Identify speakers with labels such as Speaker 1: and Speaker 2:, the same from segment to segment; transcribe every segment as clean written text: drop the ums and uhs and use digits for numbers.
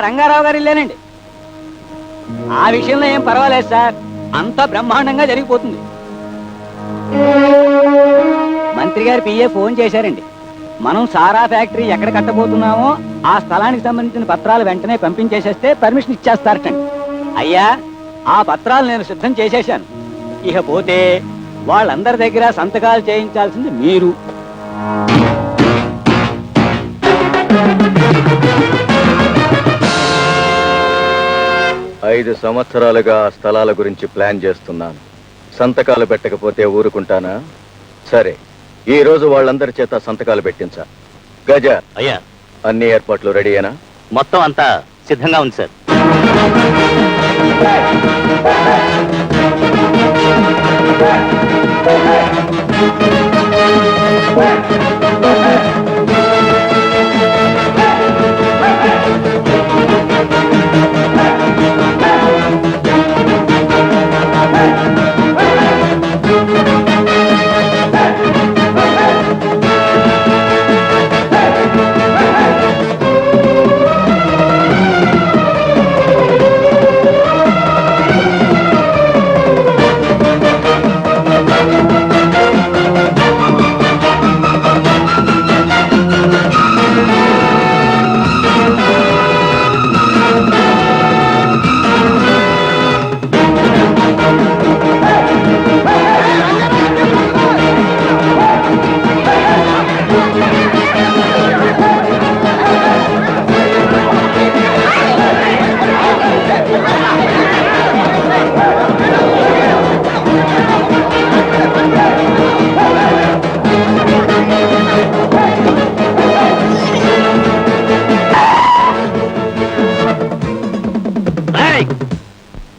Speaker 1: రంగారావు గారు ఇల్లేనండి. ఆ విషయంలో ఏం పర్వాలేదు సార్, అంతా బ్రహ్మాండంగా జరిగిపోతుంది. మంత్రి గారి పిఏ ఫోన్ చేశారండి. మనం సారా ఫ్యాక్టరీ ఎక్కడ కట్టబోతున్నామో ఆ స్థలానికి సంబంధించిన పత్రాలు వెంటనే పంపించేసేస్తే పర్మిషన్ ఇచ్చేస్తారటండి. అయ్యా, ఆ పత్రాలు నేను సిద్ధం చేసేశాను. ఇక పోతే వాళ్ళందరి దగ్గర సంతకాలు చేయించాల్సింది మీరు.
Speaker 2: ఐదు సంవత్సరాలుగా ఆ స్థలాల గురించి ప్లాన్ చేస్తున్నాను. సంతకాలు పెట్టకపోతే ఊరుకుంటానా? సరే, ఈ రోజు వాళ్ళందరి చేత సంతకాలు పెట్టించా. గజ,
Speaker 3: అయ్యా,
Speaker 2: అన్ని ఏర్పాట్లు రెడీయేనా?
Speaker 3: మొత్తం అంతా సిద్ధంగా ఉంది సార్.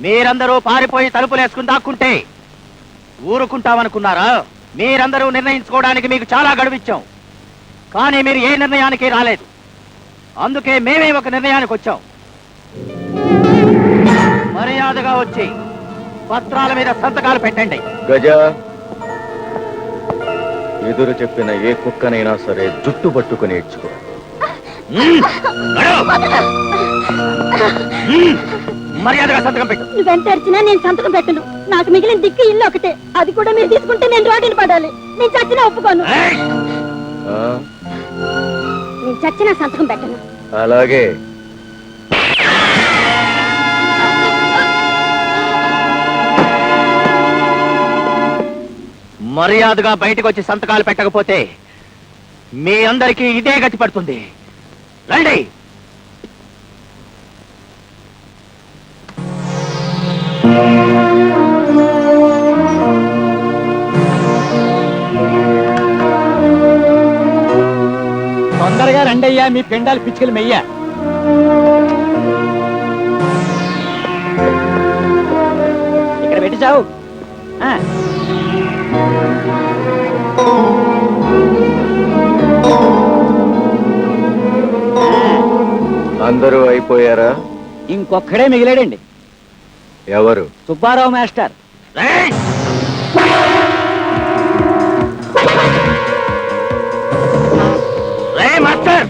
Speaker 3: మీరందరూ పారిపోయి తలుపులేసుకుని దాక్కుంటే ఊరుకుంటామనుకున్నారా? మీరందరూ నిర్ణయించుకోవడానికి మీకు చాలా గడువిచ్చాం, కానీ మీరు ఏ నిర్ణయానికి రాలేదు. అందుకే మేమే ఒక నిర్ణయానికి వచ్చాం. మర్యాదగా వచ్చి పత్రాల మీద సంతకాలు పెట్టండి.
Speaker 2: గజ, ఎదురు చెప్పిన ఏ కుక్కనైనా సరే జుట్టు పట్టుకుని ఇచ్చుకో.
Speaker 3: మర్యాదగా సంతకం పెట్టు.
Speaker 4: నువ్వెంత అరిచినా నేను సంతకం పెట్టను. నాకు మిగిలిన దిక్కు ఇల్లు ఒకటే, అది కూడా మీరు తీసుకుంటే నేను రోడ్డుని పడాలి. నేను చచ్చినా ఒప్పుకోను. నేను చచ్చినా సంతకం పెట్టను.
Speaker 2: అలాగే.
Speaker 3: మర్యాదగా బయటకు వచ్చి సంతకాలు పెట్టకపోతే మీ అందరికీ ఇదే గతి పడుతుంది. రండి.
Speaker 1: తొందరగా రండయ్యా, మీ పెండాలు పిచ్చుకలు మెయ్యా. ఇక్కడ పెట్టి చావు.
Speaker 2: అందరూ అయిపోయారా?
Speaker 1: ఇంకొక్కడే మిగిలాడండి.
Speaker 2: ఎవరు?
Speaker 1: సుబ్బారావు మాస్టర్.
Speaker 3: మాస్టర్,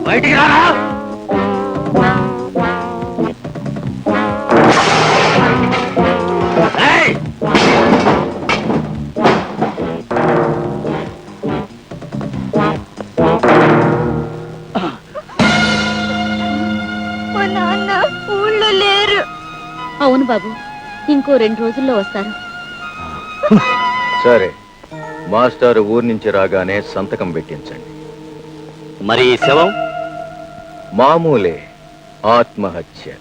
Speaker 3: బయటికి రారా?
Speaker 4: ఊళ్ళో లేరు. అవును బాబు, ఇంకో 2 రోజుల్లో వస్తారు.
Speaker 2: సరే, మాస్టర్ ఊరి నుంచి రాగానే సంతకం పెట్టించండి.
Speaker 3: మరి శవం?
Speaker 2: మామూలే, ఆత్మహత్య.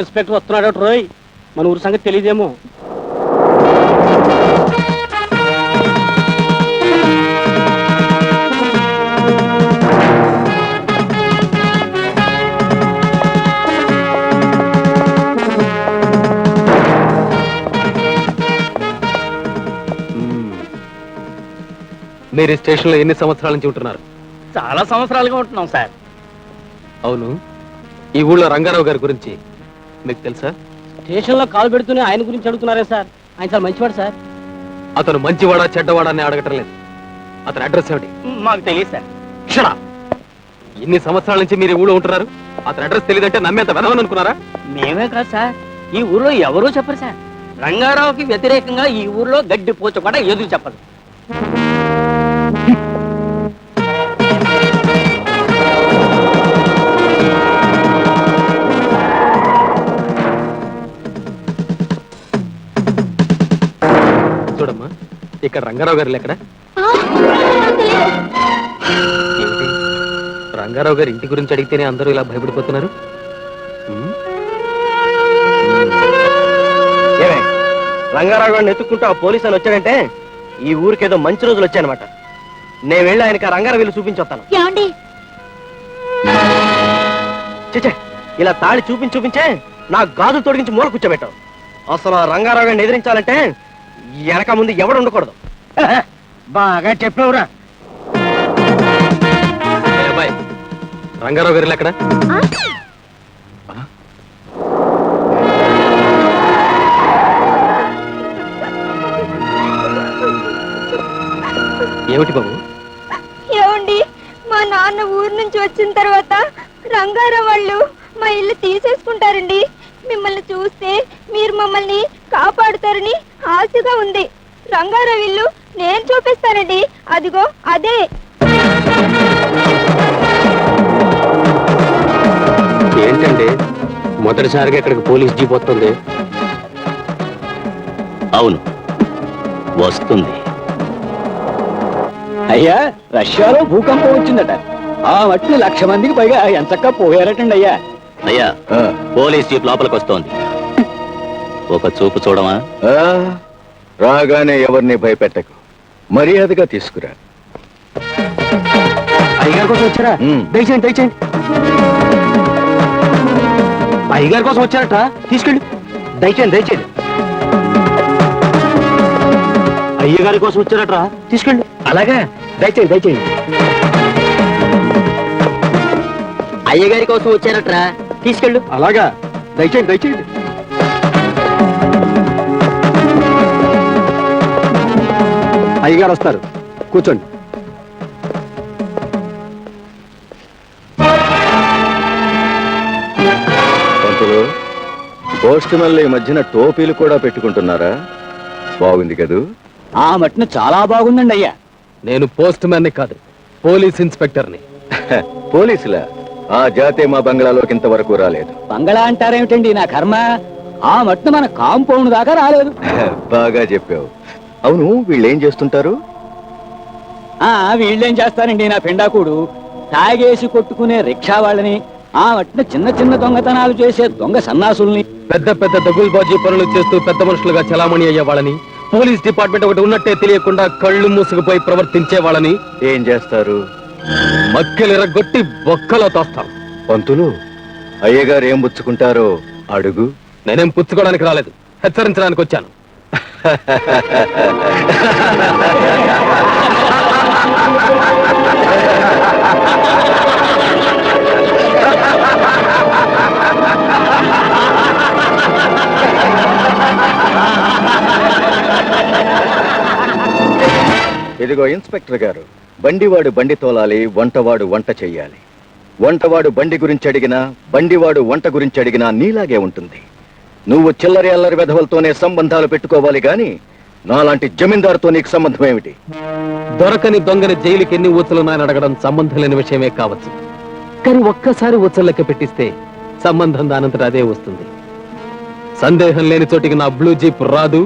Speaker 3: ఇన్స్పెక్టర్ వస్తున్నాడు రోయ్, మన ఊరి సంగతి తెలియదేమో.
Speaker 5: మీరు ఈ స్టేషన్లో ఎన్ని సంవత్సరాల నుంచి ఉంటున్నారు?
Speaker 3: చాలా సంవత్సరాలుగా ఉంటున్నాం సార్.
Speaker 5: అవును, ఈ ఊళ్ళో రంగారావు గారి గురించి మీకు తెలుసా?
Speaker 3: స్టేషన్లో కాలు పెడుతూనే ఆయన గురించి అడుగుతున్నారే సార్. ఆయన చాలా మంచివాడు సార్.
Speaker 5: అతను మంచివాడా చెడ్డవాడా అని అడగటం లేదు. అతని అడ్రస్ ఏమిటి?
Speaker 3: మాకు తెలియదు సార్.
Speaker 5: క్షణ! ఇన్ని సంవత్సరాల నుంచి మీరు ఈ ఊళ్ళో ఉంటున్నారు, అతని అడ్రస్ తెలియదంటే నమ్మేంత వెదవని అనుకున్నారా?
Speaker 3: మేమే కాదు సార్, ఈ ఊర్లో ఎవరూ చెప్పరు సార్. రంగారావుకి వ్యతిరేకంగా ఈ ఊర్లో గడ్డి పూచ కూడా ఎదురు చెప్పదు.
Speaker 5: చూడమ్మా, ఇక్కడ రంగారావు గారు ఎక్కడ? ఏమిటి, రంగారావు గారి ఇంటి గురించి అడిగితేనే అందరూ ఇలా భయపడిపోతున్నారు?
Speaker 6: ఏమే రంగారావు గారిని ఎత్తుక్కుంటూ ఆ పోలీసు అని వచ్చాడంటే ఈ ఊరికేదో మంచి రోజులు వచ్చాయనమాట. నేను వెళ్ళి ఆయనకి ఆ రంగారావు వీళ్ళు చూపించొస్తాను.
Speaker 4: ఏమండి
Speaker 6: చిచ్చే, ఇలా తాళి చూపించే నా గాజులు తొడిగించి మూల కూర్చోబెట్టావు. అసలు ఆ రంగారావు గారిని ఎదిరించాలంటే వెనక ముందు ఎవడు ఉండకూడదు.
Speaker 3: బాగా చెప్పావురా.
Speaker 5: ఏ అబ్బాయి, రంగారావు గారు ఎక్కడ? ఏమిటి బాబు?
Speaker 4: ఏమండి, మా నాన్న ఊరు నుంచి వచ్చిన తర్వాత రంగారావు వాళ్ళు మా ఇల్లు తీసేసుకుంటారండి. మిమ్మల్ని చూస్తే మీరు మమ్మల్ని కాపాడుతారని ఆశగా ఉంది. రంగారావు ఇల్లు నేను చూపిస్తానండి. అదిగో అదే.
Speaker 5: ఏంటండి మొదటిసారిగా ఇక్కడికి పోలీస్ జీప్ వస్తుంది?
Speaker 1: అవును, వస్తుంది. అయ్యా, రష్యాలో భూకంపం వచ్చిందట. ఆ మట్టి 1,00,000 మందికి పైగా ఎంచక్కా పోయారటండి అయ్యా.
Speaker 2: అయ్యా, పోలీస్ జీప్ లోపలికి వస్తోంది. ఒక చూపు చూడమా? రాగానే ఎవరిని భయపెట్టకు, మర్యాదగా తీసుకురా.
Speaker 6: అయ్యగారి కోసం వచ్చారా? దయచేయండి దయచేయండి. అయ్యగారి కోసం వచ్చారట, తీసుకెళ్ళి. దయచేయండి దయచేయండి. అయ్యగారి కోసం వచ్చారట, తీసుకెళ్ళి. అలాగా, దయచేయండి దయచేయండి. అయ్యగారి కోసం వచ్చారట్రా, తీసుకెళ్ళు. అలాగా, దయచేయండి దయచేయండి. అయ్యగారు వస్తారు, కూర్చోండి.
Speaker 2: పంతులు, పోస్ట్ మళ్ళీ ఈ మధ్యన టోపీలు కూడా పెట్టుకుంటున్నారా? బాగుంది కదూ?
Speaker 1: ఆ మట్టిన చాలా బాగుందండి అయ్యా.
Speaker 5: నేను పోస్ట్ మ్యాన్ని కాదు, పోలీస్ ఇన్స్పెక్టర్ని.
Speaker 2: పోలీసులా? ఆ జాతే మా బంగ్లాలోకి ఇంతవరకు రాలేదు.
Speaker 1: బంగళా అంటారేమిటండి, నా కర్మ. ఆ మట్టిన మన కాంపౌండ్ దాకా రాలేదు.
Speaker 2: బాగా చెప్పావు. అవును, వీళ్ళేం చేస్తుంటారు?
Speaker 1: వీళ్ళేం చేస్తారండి, నా పెండాకుడు తాగేసి కొట్టుకునే రిక్షా వాళ్ళని, ఆ మట్టిన చిన్న చిన్న దొంగతనాలు చేసే దొంగ సన్నాసుల్ని,
Speaker 5: పెద్ద పెద్ద దగుల్బాజీ పనులు చేస్తూ పెద్ద మనుషులుగా చలామణి అయ్యే వాళ్ళని, పోలీస్ డిపార్ట్మెంట్ ఒకటి ఉన్నట్టే తెలియకుండా కళ్ళు మూసుకుపోయి ప్రవర్తించే వాళ్ళని
Speaker 2: ఏం చేస్తారు?
Speaker 5: మక్కెలిరగొట్టి బొక్కలో తోస్తాం.
Speaker 2: పంతులు, అయ్యగారు ఏం పుచ్చుకుంటారో అడుగు.
Speaker 5: నేనేం పుచ్చుకోవడానికి రాలేదు, హెచ్చరించడానికి వచ్చాను.
Speaker 2: ఇదిగో ఇన్స్పెక్టర్ గారు, బండివాడు బండి తోలాలి, వంటవాడు వంట చెయ్యాలి. వంటవాడు బండి గురించి అడిగినా, బండివాడు వంట గురించి అడిగినా నీలాగే ఉంటుంది. నువ్వు చిల్లరి అల్లరి వెధవలతోనే సంబంధాలు పెట్టుకోవాలి గాని నాలాంటి జమీందారుతో నీకు సంబంధం ఏమిటి?
Speaker 5: దొరకని దొంగని జైలుకి ఎన్ని ఊచలున్నాయని అడగడం సంబంధం లేని విషయమే కావచ్చు, కానీ ఒక్కసారి ఊచలు లెక్క పెట్టిస్తే సంబంధం దానంతట అదే వస్తుంది. సందేహం లేని చోటికి నా బ్లూ జీప్ రాదు,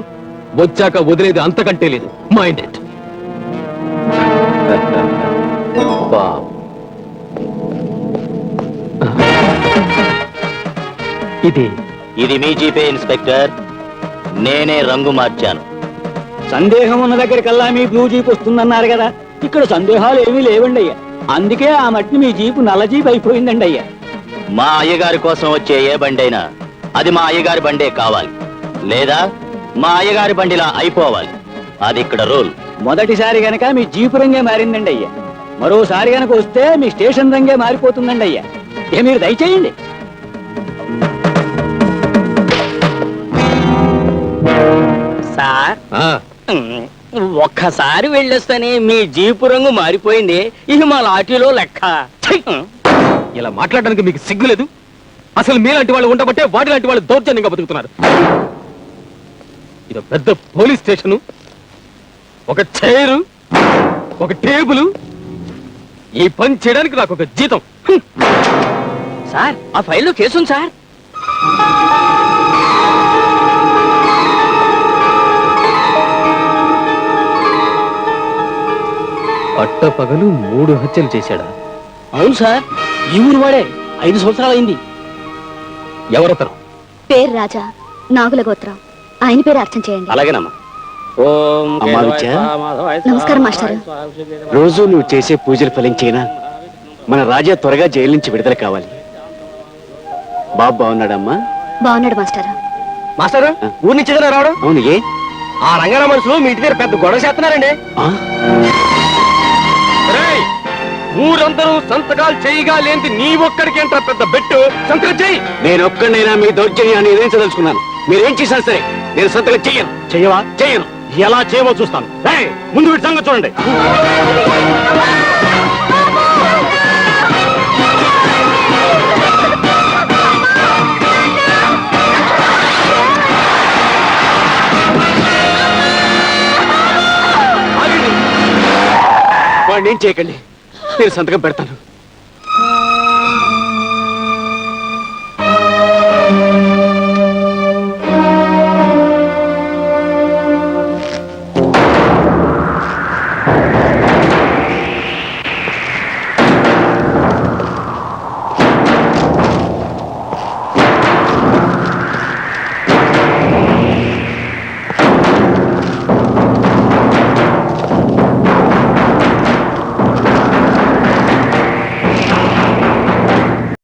Speaker 5: వచ్చాక వదిలేది అంతకంటే లేదు. Mind it. ఇది
Speaker 3: ఇది మీ జీపే ఇన్స్పెక్టర్. నేనే రంగు మార్చాను.
Speaker 1: సందేహం ఉన్న దగ్గరికల్లా మీ బ్లూ జీప్ వస్తుందన్నారు కదా, ఇక్కడ సందేహాలు ఏమీ లేవండి అయ్యా. అందుకే ఆ మట్టి మీ జీపు నల్ల జీప్ అయిపోయిందండి అయ్యా.
Speaker 3: మా అయ్యగారి కోసం వచ్చే ఏ బండైనా అది మా అయ్యగారి బండే కావాలి, లేదా మా అయ్యగారి బండిలా అయిపోవాలి. అది ఇక్కడ రూల్.
Speaker 1: మొదటిసారి గనక మీ జీపు రంగే మారిందండి అయ్యా. మరోసారి గనక వస్తే మీ స్టేషన్ రంగే మారిపోతుందండి అయ్యా. మీరు దయచేయండి.
Speaker 3: సార్, ఒక్కసారి వెళ్ళొస్తేనే మీ జీపు రంగు మారిపోయింది. ఇది మా లాఠీలో లెక్క.
Speaker 5: ఇలా మాట్లాడడానికి మీకు సిగ్గులేదు? అసలు మీలాంటి వాళ్ళు ఉండబట్టే వాటి లాంటి వాళ్ళు దౌర్జన్యంగా బతుకుతున్నారు. ఇది పెద్ద పోలీస్ స్టేషను, ఒక చైరు, ఒక టేబుల్. ఈ పని చేయడానికి నాకు ఒక జీతం.
Speaker 3: సార్, ఆ ఫైల్లో కేసుంది సార్.
Speaker 5: పట్టపగలు 3 హత్యలు చేశాడా?
Speaker 3: అవును సార్, ఈ ఊరు వాడే. 5 సంవత్సరాలైంది.
Speaker 5: ఎవరతను?
Speaker 4: పేరు రాజా, నాగుల గోత్రం. ఆయన పేరు అర్చన చేయండి.
Speaker 3: అలాగేనమ్మా. ఓం
Speaker 7: అమ్మా విద్య.
Speaker 4: నమస్కారం మాస్టారు.
Speaker 7: రోజు నువ్వు చేసే పూజలు ఫలించేనా మన రాజా త్వరగా జైలు నుంచి విడుదల కావాలి. బాబు బాగున్నాడమ్మా?
Speaker 4: బాగున్నాడు మాస్టారు.
Speaker 6: మాస్టర్, ఊరి నుంచి ఏదైనా రావడం?
Speaker 7: అవును, ఏ
Speaker 6: ఆ రంగారావు మనుషులు మీ ఇంటి దగ్గర పెద్ద గొడవ చేస్తున్నారండి.
Speaker 7: ఆ?
Speaker 5: రేయ్, ఊరందరూ సంతకాలు చేయగా లేని నీ ఒక్కడికి ఏంట్రా పెద్ద బెట్టు? సంతకం చెయ్యి.
Speaker 7: నేనొక్కడైనా మీ దౌర్జన్యాన్ని ఎదిరించదలుచుకున్నాను. మీరేం చేసినా సరే నేను సంతకం చెయ్యను.
Speaker 6: చెయ్యవా?
Speaker 7: చెయ్యను.
Speaker 6: ఎలా చేయవో చూస్తాను. ఏయ్, ముందు వీటి సంగతి చూడండి.
Speaker 7: వాడిని ఏం చేయకండి, నేను సంతకం పెడతాను.